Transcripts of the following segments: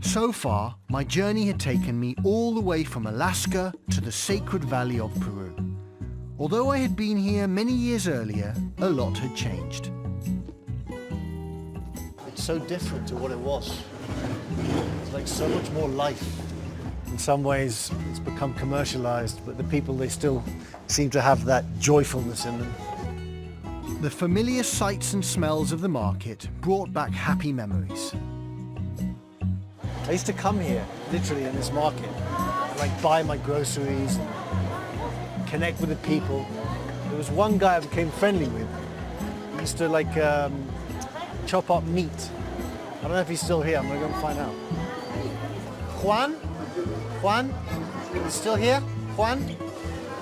So far, my journey had taken me all the way from Alaska to the Sacred Valley of Peru. Although I had been here many years earlier, a lot had changed. It's so different to what it was. It's like so much more life. In some ways, it's become commercialized, but the people, they still seem to have that joyfulness in them. The familiar sights and smells of the market brought back happy memories. I used to come here, literally in this market, and like buy my groceries, and connect with the people. There was one guy I became friendly with. He used to like chop up meat. I don't know if he's still here. I'm gonna go and find out. Juan? Juan? He's still here? Juan?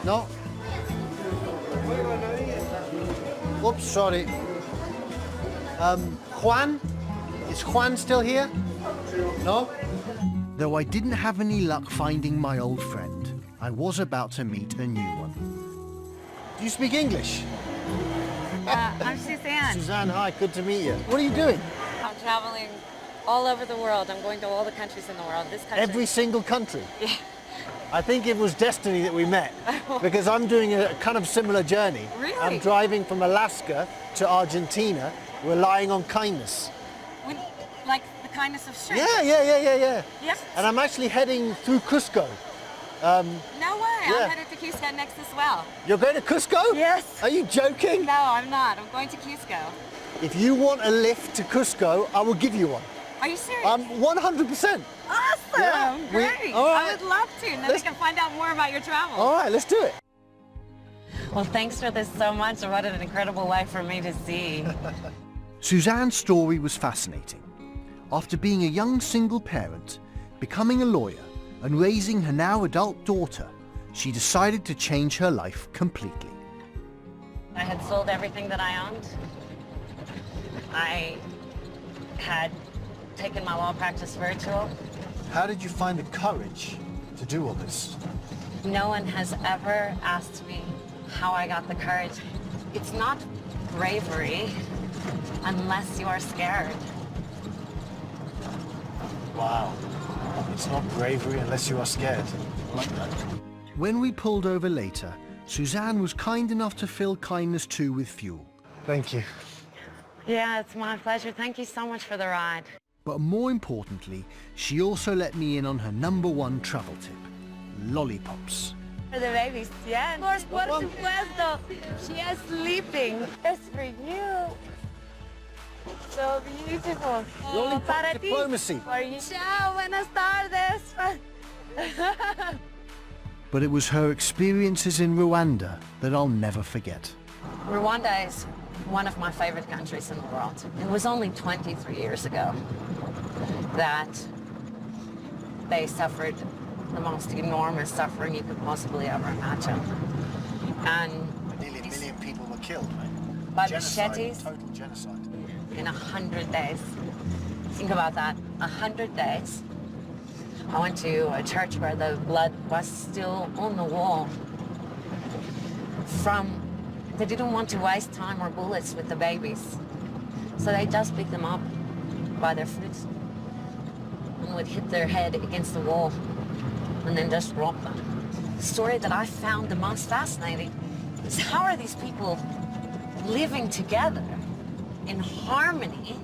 No? Oops, sorry. Juan? Is Juan still here? No? Though I didn't have any luck finding my old friend, I was about to meet a new one. Do you speak English? I'm Suzanne. Suzanne, hi, good to meet you. What are you doing? I'm traveling all over the world. I'm going to all the countries in the world. This country. Every single country? Yeah. I think it was destiny that we met, because I'm doing a kind of similar journey. Really? I'm driving from Alaska to Argentina, relying on kindness. Like the kindness of strangers? Yeah. Yes. And I'm actually heading through Cusco. No way, yeah. I'm headed to Cusco next as well. You're going to Cusco? Yes. Are you joking? No, I'm not. I'm going to Cusco. If you want a lift to Cusco, I will give you one. Are you serious? 100%. Awesome, Yeah, great. all right. I would love to, and then we can find out more about your travels. All right, let's do it. Well, thanks for this so much. What an incredible life for me to see. Suzanne's story was fascinating. After being a young single parent, becoming a lawyer, and raising her now adult daughter, she decided to change her life completely. I had sold everything that I owned. I had taken my law practice virtual. How did you find the courage to do all this? No one has ever asked me how I got the courage. It's not bravery unless you are scared. Wow. It's not bravery unless you are scared. I like that. When we pulled over later, Suzanne was kind enough to fill Kindness 2 with fuel. Thank you. Yeah, it's my pleasure. Thank you so much for the ride. But more importantly, she also let me in on her #1 travel tip: lollipops. For the babies, yeah. Por supuesto. She is sleeping. It's for you. So beautiful. Lollipop Para ti. diplomacy. For you. Ciao, buenas tardes. But it was her experiences in Rwanda that I'll never forget. Rwanda is one of my favorite countries in the world. It was only 23 years ago that they suffered the most enormous suffering you could possibly ever imagine. And Nearly a million people were killed, right? by Genocide, machetes total genocide. in 100 days. Think about that, 100 days. I went to a church where the blood was still on the wall. They didn't want to waste time or bullets with the babies. So they just picked them up by their feet and would hit their head against the wall and then just drop them. The story that I found the most fascinating is how are these people living together in harmony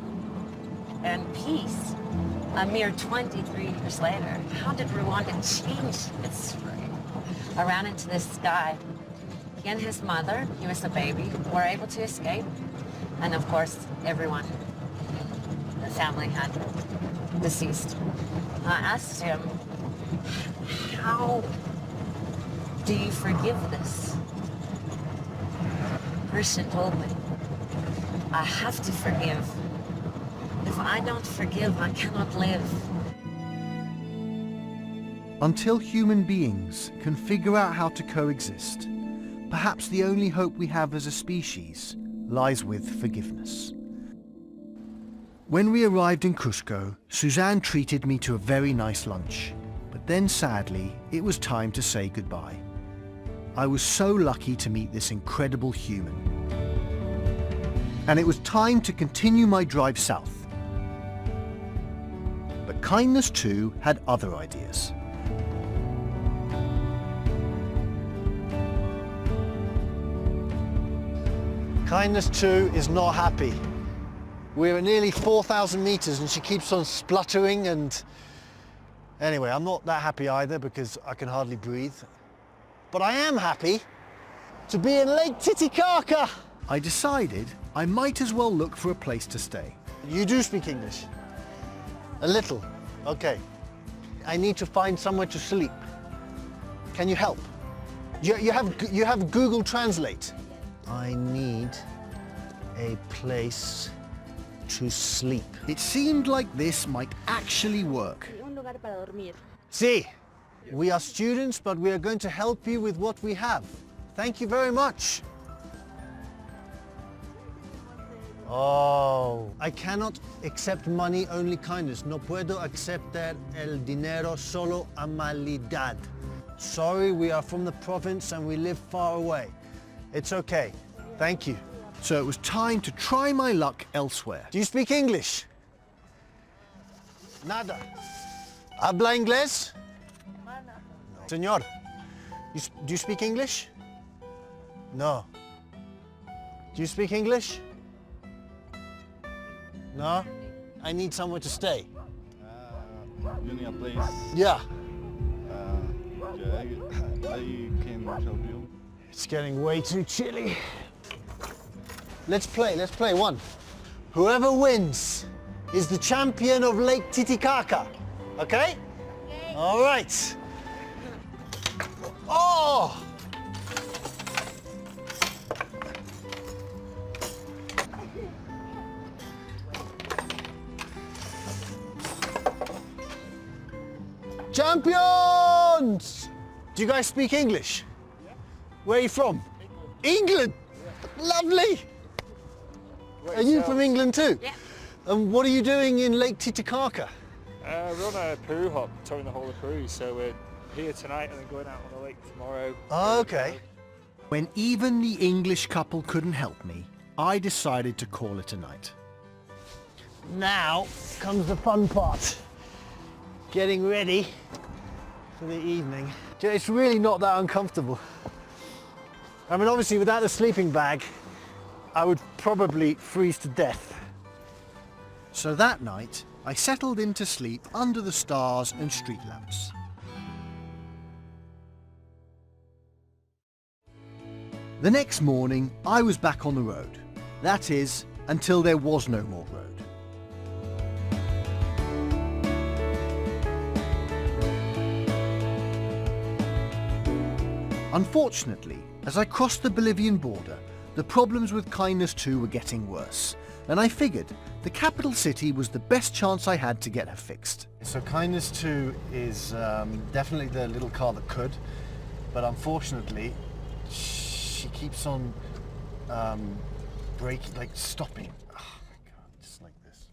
and peace a mere 23 years later? How did Rwanda change its story? I ran into this guy. He and his mother, he was a baby, were able to escape. And of course, everyone in the family had deceased. I asked him, how do you forgive this? The person told me, I have to forgive. If I don't forgive, I cannot live. Until human beings can figure out how to coexist, perhaps the only hope we have as a species lies with forgiveness. When we arrived in Cusco, Suzanne treated me to a very nice lunch. But then sadly, it was time to say goodbye. I was so lucky to meet this incredible human. And it was time to continue my drive south. But Kindness 2 had other ideas. Kindness 2 is not happy. We're at nearly 4,000 meters and she keeps on spluttering and... Anyway, I'm not that happy either because I can hardly breathe. But I am happy to be in Lake Titicaca. I decided I might as well look for a place to stay. You do speak English? A little? Okay. I need to find somewhere to sleep. Can you help? You have Google Translate. I need a place to sleep. It seemed like this might actually work. See, we are students, but we are going to help you with what we have. Thank you very much. Oh, I cannot accept money, only kindness. No puedo aceptar el dinero, solo amabilidad. Sorry, we are from the province and we live far away. It's okay. Thank you. So it was time to try my luck elsewhere. Do you speak English? Nada. ¿Habla inglés? Señor, do you speak English? No. Do you speak English? No? I need somewhere to stay. You need a place. Yeah. Yeah, I can help you. It's getting way too chilly. Let's play one. Whoever wins is the champion of Lake Titicaca. Okay? Okay. All right. Oh! Champions! Do you guys speak English? Yeah. Where are you from? England. Lovely! Are you from England too? Yeah. And what are you doing in Lake Titicaca? We're on a Peru hop, touring the whole of Peru, so we're here tonight and then going out on the lake tomorrow. Oh, okay. When even the English couple couldn't help me, I decided to call it a night. Now comes the fun part. Getting ready for the evening. It's really not that uncomfortable. I mean, obviously without the sleeping bag, I would probably freeze to death. So that night, I settled in to sleep under the stars and street lamps. The next morning, I was back on the road. That is, until there was no more road. Unfortunately, as I crossed the Bolivian border, the problems with Kindness 2 were getting worse, and I figured the capital city was the best chance I had to get her fixed. So Kindness 2 is definitely the little car that could, but unfortunately, she keeps on braking, like stopping. Oh my God, just like this.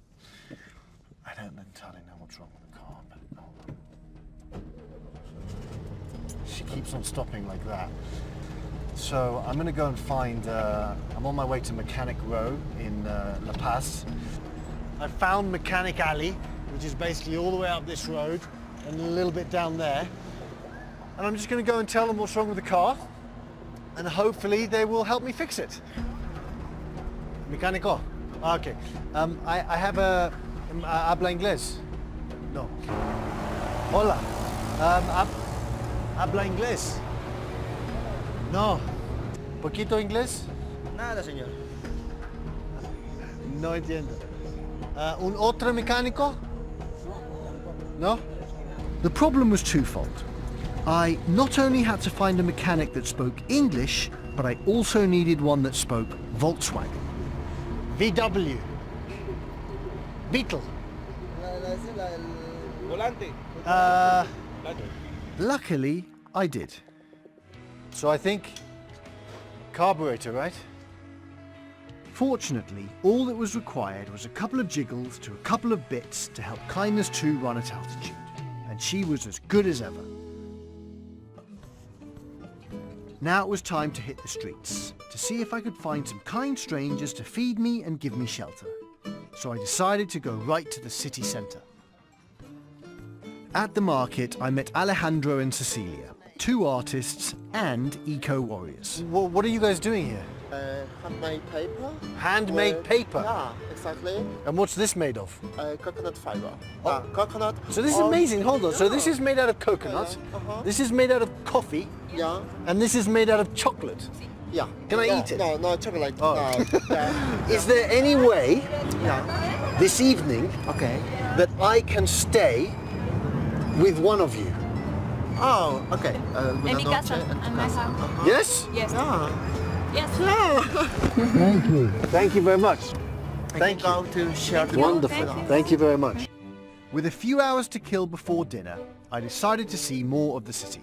I don't entirely know what's wrong with the car, but hold on. She keeps on stopping like that. So I'm going to go and find, I'm on my way to Mechanic Row in La Paz. I found Mechanic Alley, which is basically all the way up this road and a little bit down there. And I'm just going to go and tell them what's wrong with the car, and hopefully they will help me fix it. Mecánico? Okay. I have a... ¿Habla inglés? No. Hola. ¿Habla inglés? No. ¿Poquito inglés? Nada, señor. No entiendo. ¿Un otro mecánico? No? The problem was twofold. I not only had to find a mechanic that spoke English, but I also needed one that spoke Volkswagen. VW. Beetle. Volante. Luckily, I did. So I think carburetor, right? Fortunately, all that was required was a couple of jiggles to a couple of bits to help Kindness 2 run at altitude, and she was as good as ever. Now it was time to hit the streets, to see if I could find some kind strangers to feed me and give me shelter. So I decided to go right to the city centre. At the market, I met Alejandro and Cecilia, two artists and eco-warriors. What are you guys doing here? Handmade paper. Handmade paper? Yeah, exactly. And what's this made of? Coconut fiber. Oh. Coconut. So this is amazing, hold on. So this is made out of coconut, this is made out of coffee, Yeah. and this is made out of chocolate. Yeah. Can I Yeah. eat it? No, no chocolate. Oh. No. Yeah. Is there any way Yeah. this evening Okay. that I can stay with one of you? Oh, okay. En mi casa, en my house. Yes? Yes. Yeah. Yes. Thank you. Thank you very much. Thank you. Go to share the Wonderful. Thank you. Thank you very much. With a few hours to kill before dinner, I decided to see more of the city.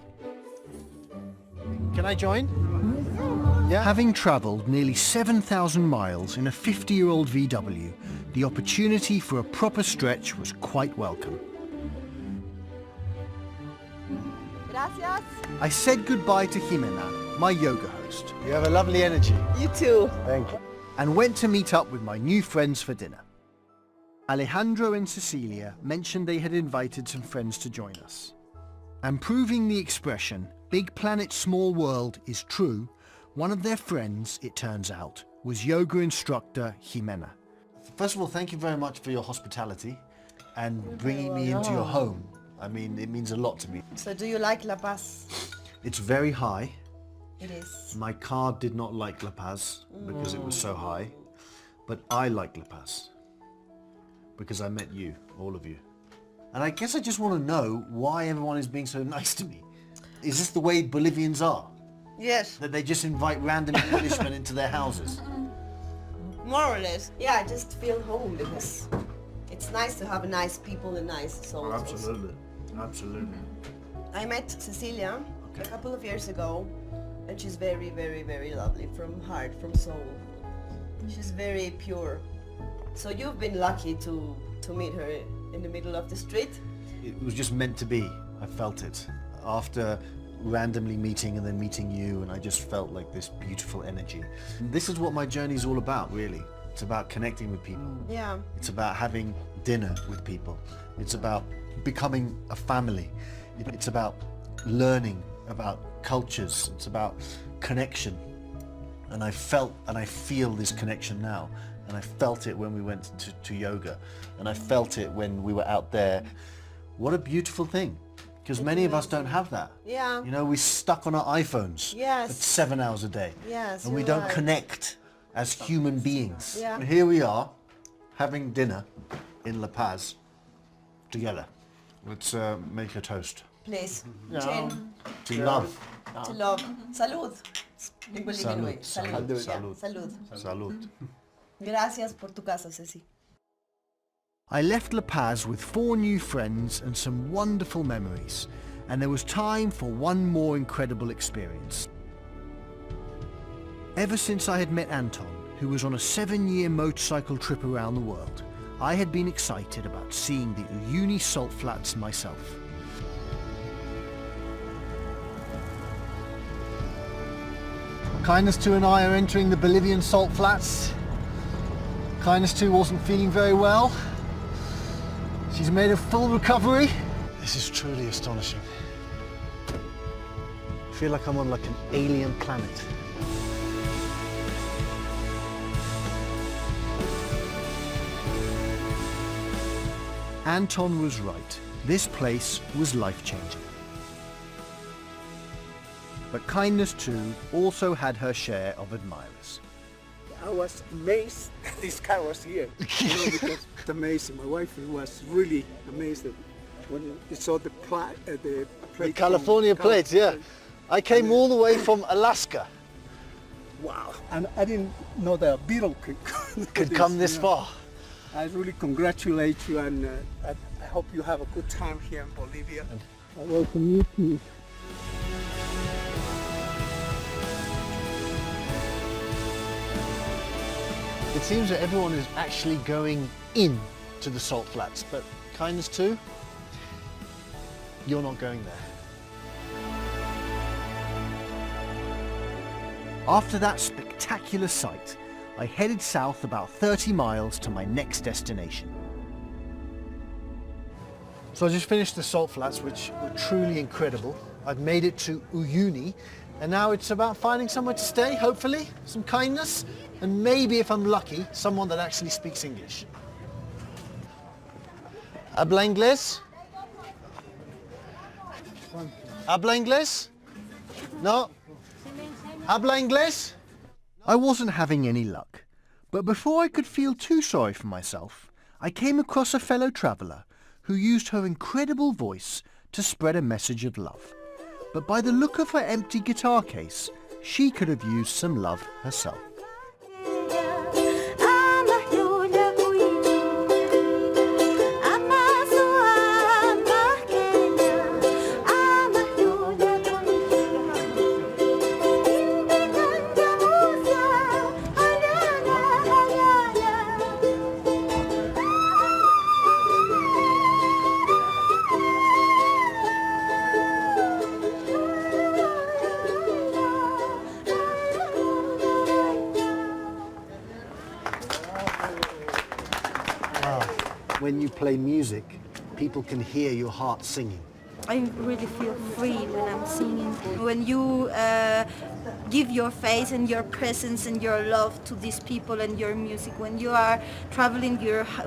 Can I join? Yeah. Having travelled nearly 7,000 miles in a 50-year-old VW, the opportunity for a proper stretch was quite welcome. Gracias. I said goodbye to Jimena, my yoga host, You have a lovely energy. You too. Thank you. and went to meet up with my new friends for dinner. Alejandro and Cecilia mentioned they had invited some friends to join us. And proving the expression, big planet, small world, is true, one of their friends, it turns out, was yoga instructor Jimena. First of all, thank you very much for your hospitality and bringing me into your home. I mean, it means a lot to me. So do you like La Paz? It's very high. It is. My car did not like La Paz because it was so high, but I like La Paz because I met you, all of you. And I guess I just want to know why everyone is being so nice to me. Is this the way Bolivians are? Yes. That they just invite random Englishmen into their houses? More or less. Yeah, I just feel home because it's nice to have nice people and nice souls. Absolutely. I met Cecilia a couple of years ago, and she's very, very, very lovely from heart, from soul. She's very pure. So you've been lucky to meet her in the middle of the street. It was just meant to be. I felt it. After randomly meeting and then meeting you, and I just felt like this beautiful energy. This is what my journey is all about, really. It's about connecting with people. Yeah. It's about having dinner with people. It's about becoming a family. It's about learning about cultures. It's about connection. And I felt and I feel this connection now. And I felt it when we went to yoga. And I felt it when we were out there. What a beautiful thing. Because many of us don't have that. Yeah. You know, we're stuck on our iPhones Yes. for 7 hours a day. Yes, And we you're don't right. connect as human beings. Yeah. And here we are, having dinner in La Paz together. Let's make a toast. Please. Chin. To love. To love. Salud. In Bolivian way. Salud. Salud. Yeah. Salud. Salud. Salud. Gracias por tu casa, Ceci. I left La Paz with 4 new friends and some wonderful memories, and there was time for one more incredible experience. Ever since I had met Anton, who was on a 7-year motorcycle trip around the world, I had been excited about seeing the Uyuni salt flats myself. Kindness 2 and I are entering the Bolivian salt flats. Kindness 2 wasn't feeling very well. She's made a full recovery. This is truly astonishing. I feel like I'm on like an alien planet. Anton was right. This place was life-changing. But Kindness 2 also had her share of admirers. I was amazed that this car was here. You know, because it's amazing. My wife was really amazed when we saw the plate. The From California plates, yeah. I came all the way from Alaska. Wow! And I didn't know that a beetle could Come this you know. far. I really congratulate you, and I hope you have a good time here in Bolivia. I welcome you too. It seems that everyone is actually going in to the salt flats, but Kindness 2, you're not going there. After that spectacular sight, I headed south about 30 miles to my next destination. So I just finished the salt flats, which were truly incredible. I've made it to Uyuni, and now it's about finding somewhere to stay, hopefully, some kindness, and maybe, if I'm lucky, someone that actually speaks English. Habla inglés? Habla inglés? No? Habla inglés? I wasn't having any luck, but before I could feel too sorry for myself, I came across a fellow traveller who used her incredible voice to spread a message of love. But by the look of her empty guitar case, she could have used some love herself. When you play music, people can hear your heart singing. I really feel free when I'm singing. When you give your face and your presence and your love to these people and your music, when you are traveling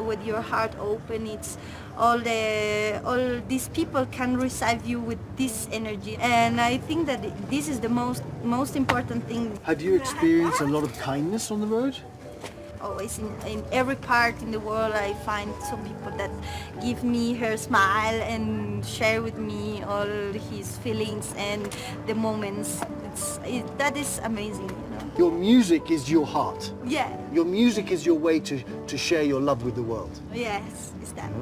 with your heart open, it's all these people can receive you with this energy. And I think that this is the most important thing. Have you experienced a lot of kindness on the road? Always in every part in the world I find some people that give me her smile and share with me all his feelings and the moments. That is amazing, you know. Your music is your heart. Yeah. Your music is your way to share your love with the world. Yes, it's that.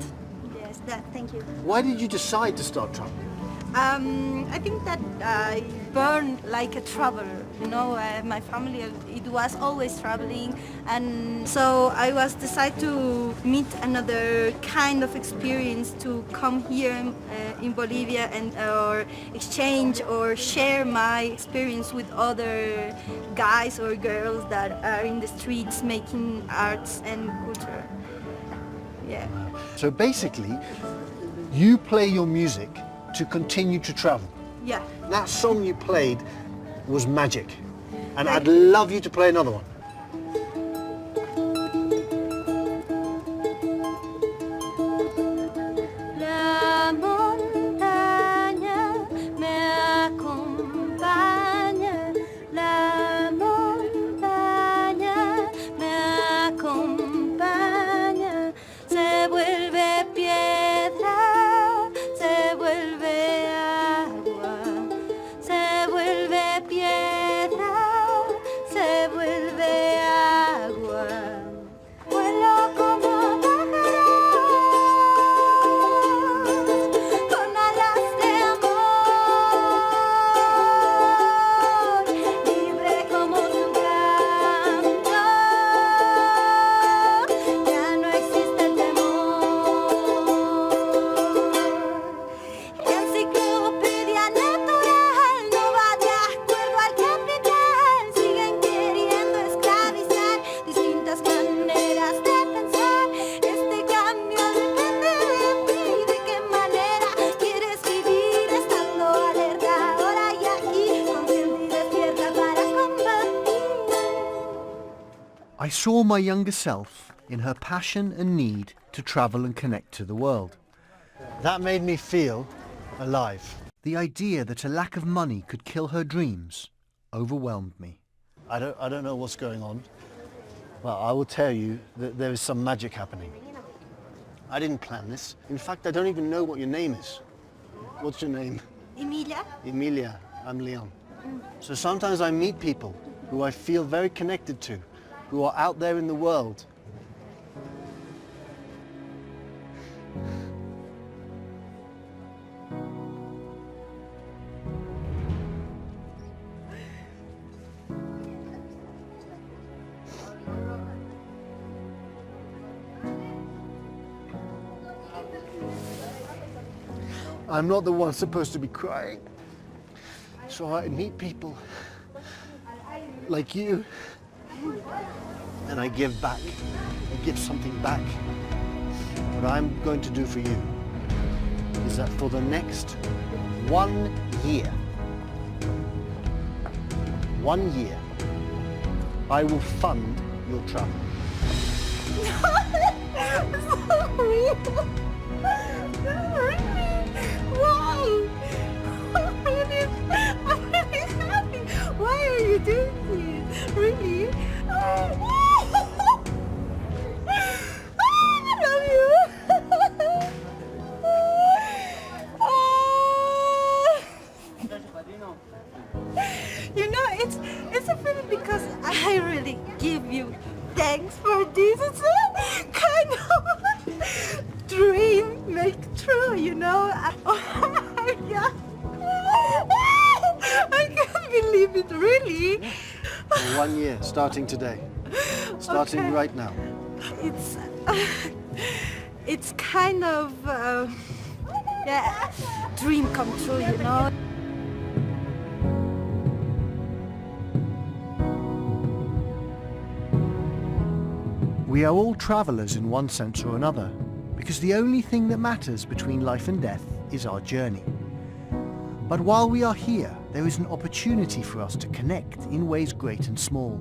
Yes, that. Thank you. Why did you decide to start traveling? I think that I born like a traveler, you know. My family, it was always traveling, and so I was decided to meet another kind of experience, to come here in Bolivia and or exchange or share my experience with other guys or girls that are in the streets making arts and culture. Yeah. So basically, you play your music to continue to travel. Yeah. That song you played was magic, and I'd love you to play another one. La montaña me acompaña, la montaña me acompaña, se vuelve piedra, se vuelve agua, se vuelve piedra, se vuelve agua. Vuelo como pájaros con alas de amor, libre como su canto, ya no existe el temor. Enciclopedia natural no va de acuerdo al capital, siguen queriendo esclavizar distintas maneras de pensar. Este cambio depende de ti, de qué manera quieres vivir, estando alerta ahora y aquí, consciente y despierta para combatir. I saw my younger self in her passion and need to travel and connect to the world. That made me feel alive. The idea that a lack of money could kill her dreams overwhelmed me. I don't know what's going on, but I will tell you that there is some magic happening. I didn't plan this. In fact, I don't even know what your name is. What's your name? Emilia? Emilia. I'm Leon. So sometimes I meet people who I feel very connected to, who are out there in the world. I'm not the one supposed to be crying. So I meet people like you, and I give back. I give something back. What I'm going to do for you is that for the next 1 year, 1 year, I will fund your travel. Sorry. Why? I'm really happy. Why are you doing this? Really? I love you. You know, it's a feeling because I really give you thanks for this. It's a kind of dream make true, you know. Oh my God. I can't believe it, really. For 1 year, starting today. Starting Okay. right now. It's kind of yeah, dream come true, you know. We are all travelers in one sense or another, because the only thing that matters between life and death is our journey. But while we are here, there is an opportunity for us to connect in ways great and small,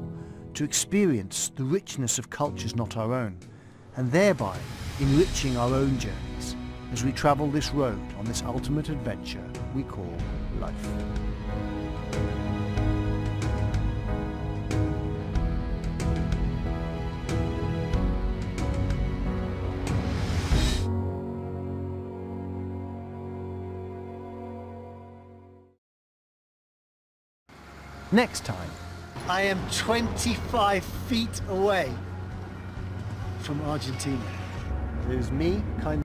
to experience the richness of cultures not our own, and thereby enriching our own journeys as we travel this road on this ultimate adventure we call life. Next time, I am 25 feet away from Argentina. there's me, kind